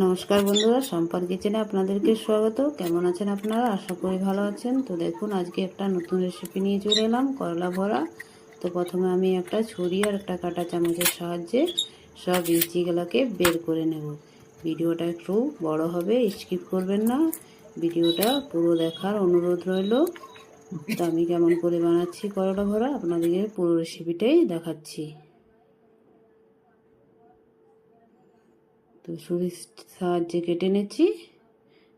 নমস্কার বন্ধুরা, সম্পাদ কিচেনে আপনাদেরকে স্বাগত। কেমন আছেন আপনারা? আশা করি ভালো আছেন। তো দেখুন, আজকে একটা নতুন রেসিপি নিয়ে চলে এলাম, করলা ভরা। তো প্রথমে আমি একটা ছুরি আর একটা কাঁটা চামচের সাহায্যে সব বিচিগুলোকে বের করে নেব। ভিডিওটা একটু বড় হবে, স্কিপ করবেন না, ভিডিওটা পুরো দেখার অনুরোধ রইল। তো আমি কেমন করে বানাচ্ছি করলা ভরা আপনাদেরকে পুরো রেসিপিটাই দেখাচ্ছি। তো ছুরির সাহায্যে কেটে নিচ্ছি,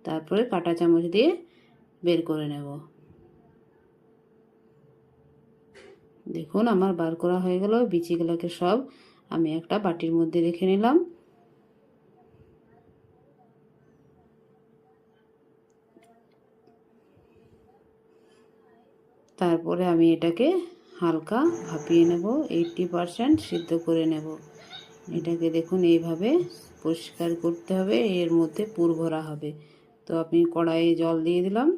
তারপরে কাঁটা চামচ দিয়ে বের করে নেব। দেখুন, আমার বার করা হয়ে গেল। বিচিগুলোকে সব আমি একটা বাটির মধ্যে রেখে নিলাম। তারপরে আমি এটাকে হালকা ভাপিয়ে নেব, 80% সিদ্ধ করে নেব। এটাকে দেখুন এইভাবে পরিষ্কার করতে হবে, এর মধ্যে পুর ভরা হবে। তো আমি কড়াইয়ে জল দিয়ে দিলাম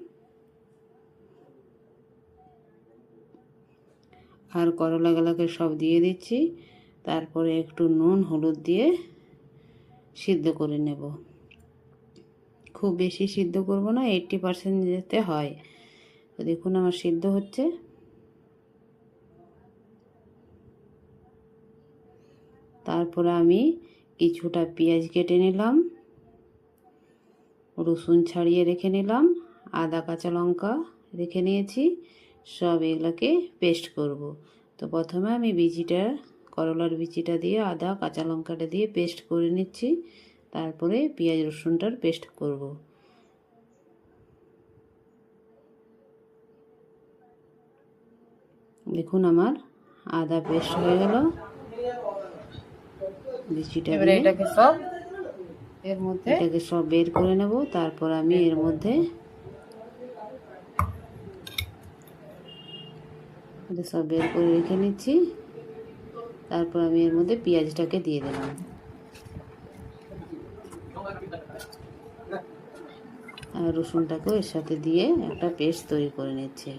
আর করলাগুলোকে সব দিয়ে দিচ্ছি। তারপরে একটু নুন হলুদ দিয়ে সিদ্ধ করে নেব। খুব বেশি সিদ্ধ করব না, 80% যেতে হয়। তো দেখুন আমার সিদ্ধ হচ্ছে। তারপরে আমি কিছুটা পেঁয়াজ কেটে নিলাম, রসুন ছাড়িয়ে রেখে নিলাম, আদা কাঁচা লঙ্কা রেখে নিয়েছি। সব এগুলোকে পেস্ট করব। তো প্রথমে আমি করলার বিচিটা দিয়ে আদা কাঁচা লঙ্কাটা দিয়ে পেস্ট করে নিচ্ছি। তারপরে পেঁয়াজ রসুনটার পেস্ট করব। দেখুন আমার আদা পেস্ট হয়ে গেল। বিচিটা দিয়ে এটাকে সব বের করে নেব। তারপর আমি এর মধ্যে সব বের করে রেখে নিচ্ছি। তারপর আমি এর মধ্যে পেঁয়াজটাকে দিয়ে দিলাম আর রসুনটাকেও এর সাথে দিয়ে একটা পেস্ট তৈরি করে নিচ্ছি।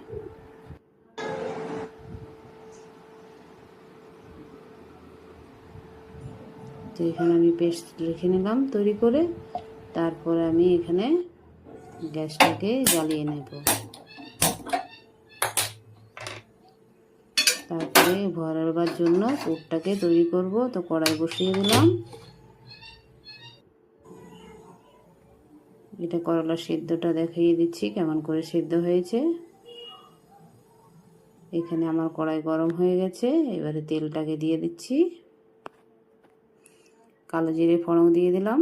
তো এখানে আমি পেস্ট রেখে নিলাম তৈরি করে। তারপরে আমি এখানে গ্যাসটাকে জ্বালিয়ে নেব। তারপরে ভরাবার জন্য পুরটাকে তৈরি করব। তো কড়াই বসিয়ে দিলাম। এটা করলা সিদ্ধটা দেখিয়ে দিচ্ছি কেমন করে সিদ্ধ হয়েছে। এখানে আমার কড়াই গরম হয়ে গেছে। এবারে তেলটাকে দিয়ে দিচ্ছি, কালো জিরে ফোড়ন দিয়ে দিলাম,